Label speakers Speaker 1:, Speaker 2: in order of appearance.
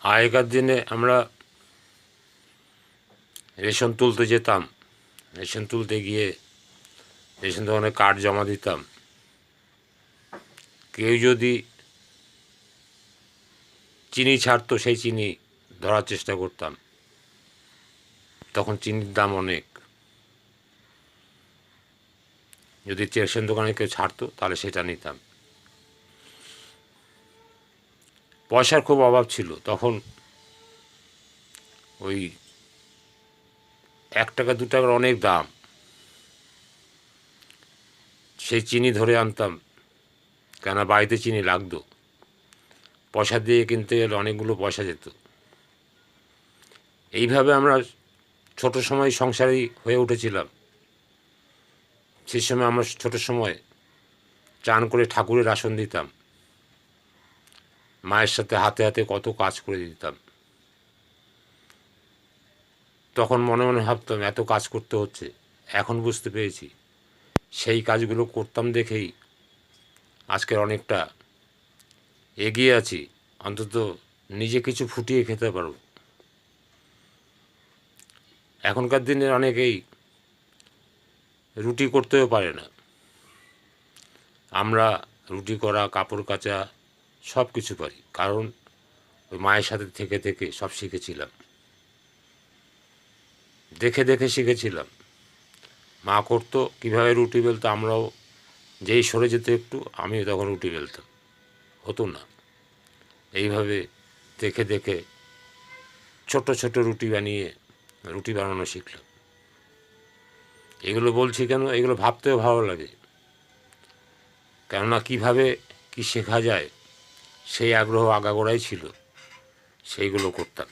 Speaker 1: আগেকার দিনে আমরা রেশন তুলতে যেতাম। রেশন তুলতে গিয়ে রেশন দোকানে কার্ড জমা দিতাম। কেউ যদি চিনি ছাড়তো, সেই চিনি ধরার চেষ্টা করতাম। তখন চিনির দাম অনেক। যদি রেশন দোকানে কেউ ছাড়তো তাহলে সেটা নিতাম। পয়সার খুব অভাব ছিল তখন। ওই 1 টাকা 2 টাকার অনেক দাম। সেই চিনি ধরে আনতাম, কেন বাড়িতে চিনি লাগতো। পয়সা দিয়ে কিনতে গেলে অনেকগুলো পয়সা যেত। এইভাবে আমরা ছোট সময় সংসারী হয়ে উঠেছিলাম। সেই সময় আমরা ছোট সময় চান করে ঠাকুরের আসন দিতাম। মায়ের সাথে হাতে হাতে কত কাজ করে দিতাম। তখন মনে মনে ভাবতাম এত কাজ করতে হচ্ছে। এখন বুঝতে পেরেছি সেই কাজগুলো করতাম দেখেই আজকের অনেকটা এগিয়ে আছি। অন্তত নিজে কিছু ফুটিয়ে খেতে পারব। এখনকার দিনের অনেকেই রুটি করতেও পারে না। আমরা রুটি করা, কাপড় কাচা সব কিছু পারি, কারণ ওই মায়ের সাথে থেকে থেকে সব শিখেছিলাম। দেখে দেখে শিখেছিলাম। মা করতো কীভাবে রুটি বেলতো, আমরাও যেই সরে যেত একটু, আমিও তখন রুটি বেলতাম। হতো না। এইভাবে দেখে দেখে ছোট ছোট রুটি বানিয়ে রুটি বানানো শিখলাম। এগুলো বলছি কেন, এগুলো ভাবতেও ভালো লাগে। কেননা কীভাবে কী শেখা যায় সেই আগ্রহ আগাগোড়াই ছিল, সেইগুলো করতাম।